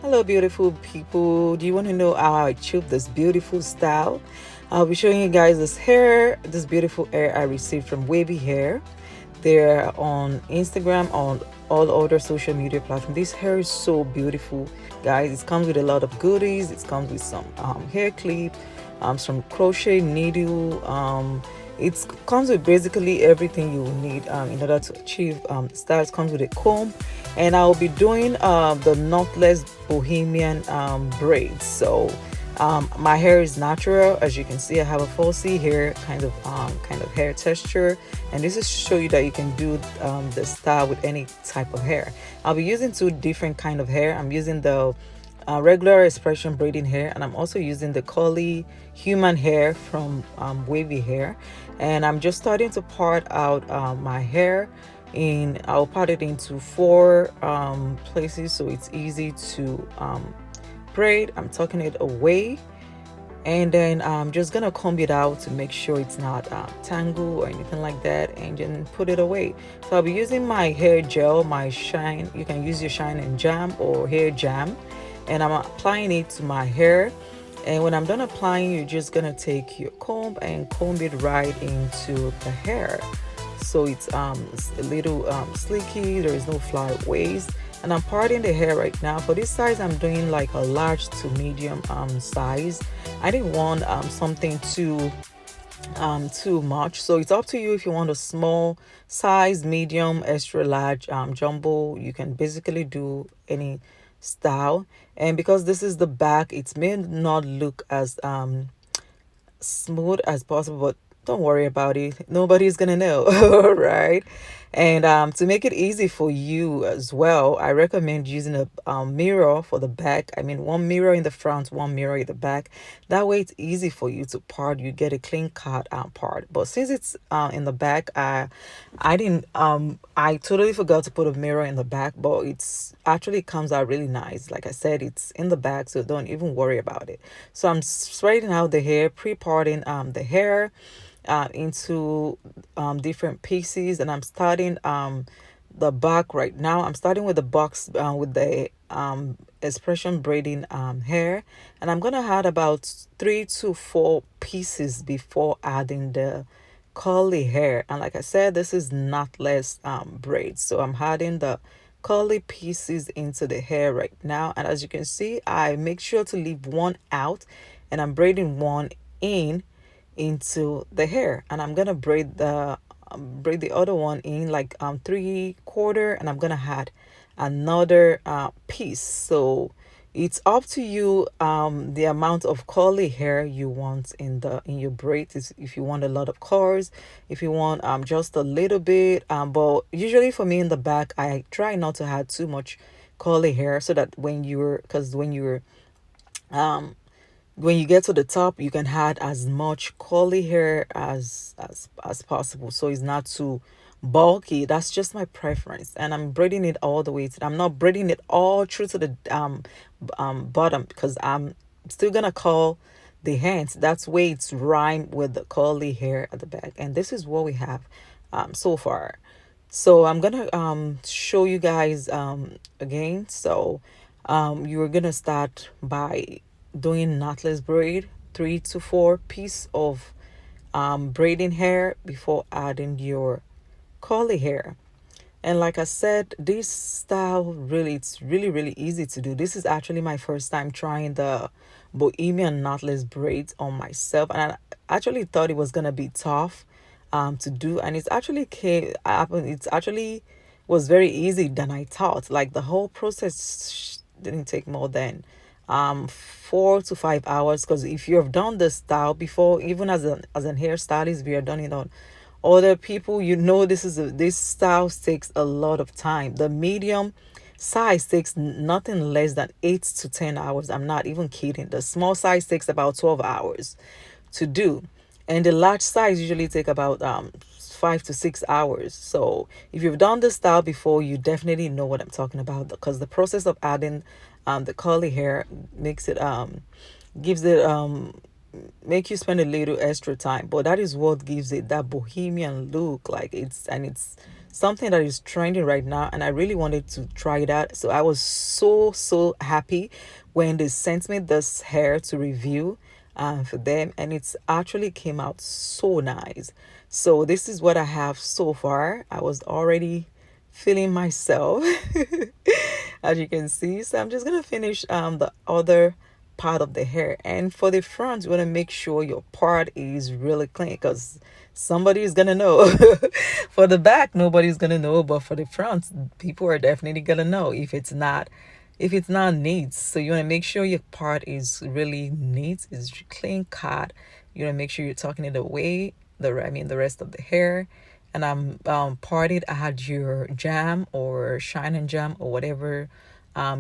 Hello, beautiful people. Do you want to know how I achieved this beautiful style? I'll be showing you guys this beautiful hair I received from Waviyhair. They're on Instagram, on all other social media platforms. This hair is so beautiful, guys. It comes with a lot of goodies. It comes with some hair clip, some crochet needle. It comes with basically everything you will need in order to achieve style. It comes with a comb, and I'll be doing the knotless Bohemian braids. So my hair is natural, as you can see. I have a falsy hair kind of hair texture, and this is to show you that you can do the style with any type of hair. I'll be using two different kind of hair. I'm using the regular expression braiding hair, and I'm also using the curly human hair from Waviyhair. And I'm just starting to part out my hair. I'll part it into four places so it's easy to braid. I'm tucking it away, and then I'm just gonna comb it out to make sure it's not tangled or anything like that, and then put it away. So I'll be using my hair gel, my shine. You can use your shine and jam or hair jam, and I'm applying it to my hair. And when I'm done applying, you're just gonna take your comb and comb it right into the hair, so it's a little sleeky. There is no flyaways. And I'm parting the hair right now. For this size, I'm doing like a large to medium size. I didn't want something too much, so it's up to you. If you want a small size, medium, extra large, jumbo, you can basically do any style. And because this is the back, it may not look as smooth as possible, but don't worry about it. Nobody's gonna know. All right. And to make it easy for you as well, I recommend using a mirror for the back. I mean, one mirror in the front, one mirror in the back. That way it's easy for you to part. You get a clean cut part. But since it's in the back, I totally forgot to put a mirror in the back, but it's actually comes out really nice. Like I said, it's in the back, so don't even worry about it. So I'm straightening out the hair, pre-parting the hair into different pieces, and I'm starting the back right now. I'm starting with the box with the expression braiding hair, and I'm gonna add about 3 to 4 pieces before adding the curly hair. And like I said, this is knotless braids, so I'm adding the curly pieces into the hair right now. And as you can see, I make sure to leave one out, and I'm braiding one in into the hair, and I'm gonna braid the other one in like 3/4, and I'm gonna add another piece. So it's up to you the amount of curly hair you want in your braid. Is if you want a lot of curls, if you want just a little bit, but usually for me in the back, I try not to add too much curly hair, so that um when you get to the top, you can add as much curly hair as possible, so it's not too bulky. That's just my preference, and I'm braiding it all the way I'm not braiding it all through to the bottom, because I'm still gonna curl the hands. That's way it's rhyme with the curly hair at the back. And this is what we have so far. So I'm gonna show you guys again. So you're gonna start by doing knotless braid, 3 to 4 piece of braiding hair before adding your curly hair. And like I said, this style really, it's really easy to do. This is actually my first time trying the Bohemian knotless braids on myself, and I actually thought it was gonna be tough to do, and it's actually was very easy than I thought. Like the whole process didn't take more than 4 to 5 hours, because if you have done this style before, even as an hairstylist, we have done it on other people, this style takes a lot of time. The medium size takes nothing less than 8 to 10 hours. I'm not even kidding. The small size takes about 12 hours to do, and the large size usually take about 5 to 6 hours. So if you've done this style before, you definitely know what I'm talking about, because the process of adding the curly hair makes it gives it make you spend a little extra time, but that is what gives it that bohemian look. Like it's something that is trending right now, and I really wanted to try it out. So I was so happy when they sent me this hair to review for them, and it's actually came out so nice. So this is what I have so far. I was already feeling myself as you can see. So I'm just gonna finish the other part of the hair. And for the front, you want to make sure your part is really clean, because somebody is gonna know. For the back, nobody's gonna know, but for the front, people are definitely gonna know if it's not neat. So you want to make sure your part is really neat, is clean cut. You want to make sure you're tucking it away, the rest of the hair. And I'm parted. I had your jam or shine and jam or whatever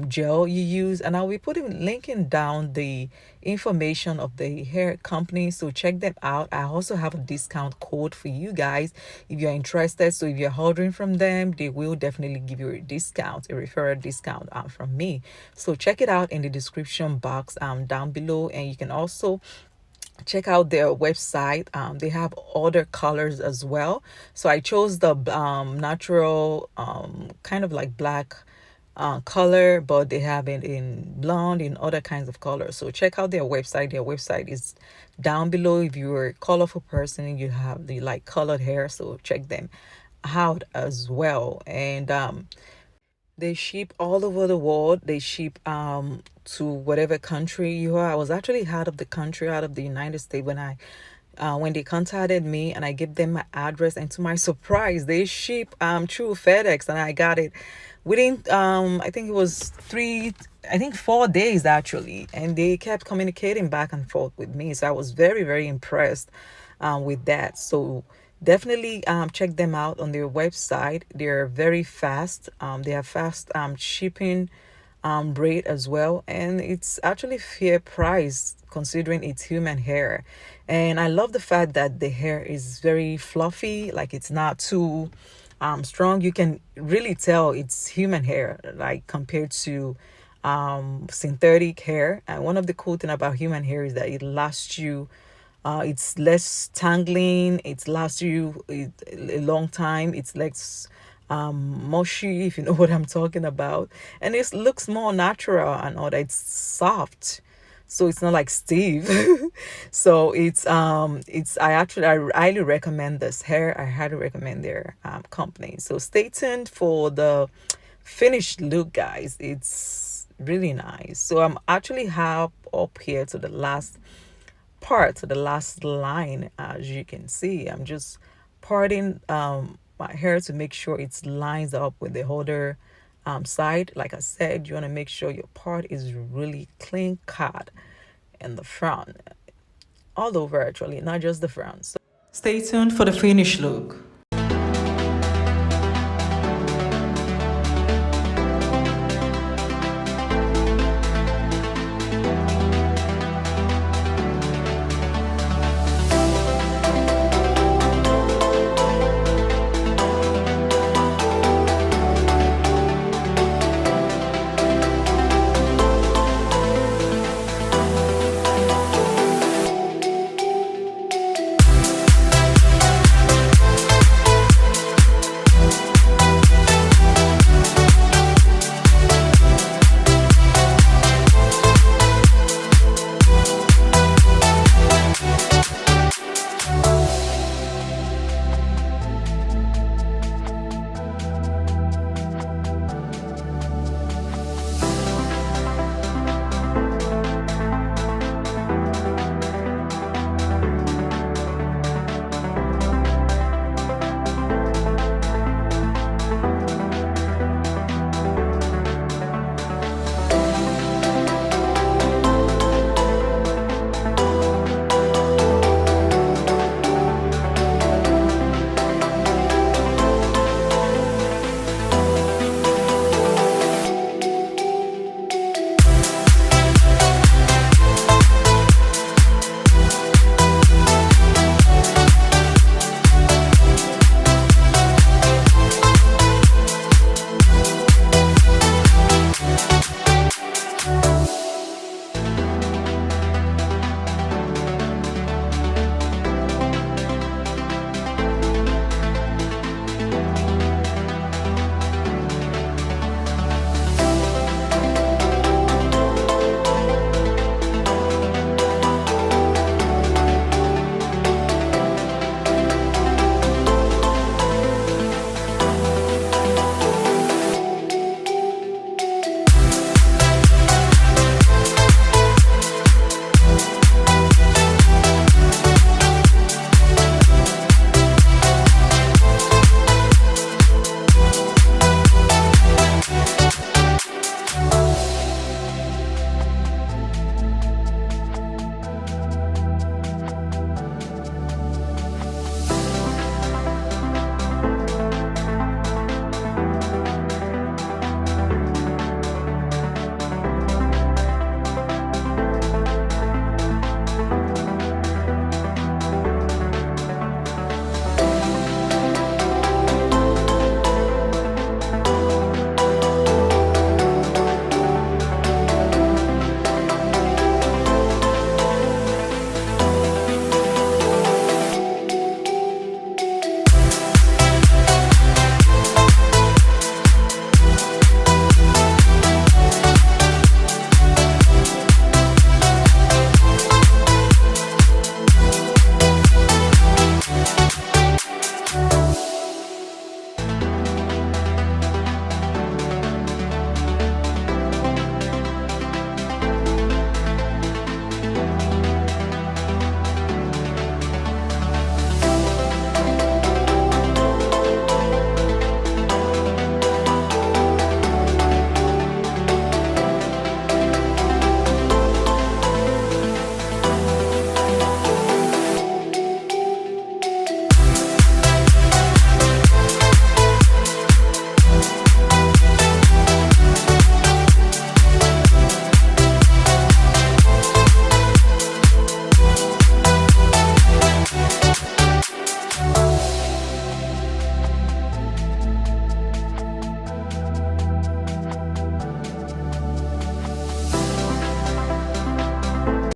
gel you use, and I'll be putting linking down the information of the hair company, so check them out. I also have a discount code for you guys if you're interested. So if you're ordering from them, they will definitely give you a discount, a referral discount from me. So check it out in the description box down below, and you can also check out their website. They have other colors as well, so I chose the natural kind of like black color, but they have it in blonde, in other kinds of colors. So check out their website. Their website is down below. If you're a colorful person and you have the like colored hair, so check them out as well. And they ship all over the world. They ship to whatever country you are. I was actually out of the country, out of the United States, when they contacted me, and I gave them my address, and to my surprise, they ship through FedEx, and I got it within I think it was 4 days actually, and they kept communicating back and forth with me. So I was very impressed with that. So definitely check them out on their website. They're very fast. They have fast shipping braid as well, and it's actually fair price considering it's human hair. And I love the fact that the hair is very fluffy, like it's not too strong. You can really tell it's human hair, like compared to synthetic hair. And one of the cool thing about human hair is that it lasts you, it's less tangling, it lasts you a long time, it's less mushy, if you know what I'm talking about. And it looks more natural and all that. It's soft, so it's not like Steve. So I highly recommend this hair. I highly recommend their company. So stay tuned for the finished look, guys. It's really nice. So I'm actually up here to the last part, to the last line. As you can see, I'm just parting my hair to make sure it lines up with the other side. Like I said, you want to make sure your part is really clean cut in the front, all over actually, not just the front. So stay tuned for the finished look.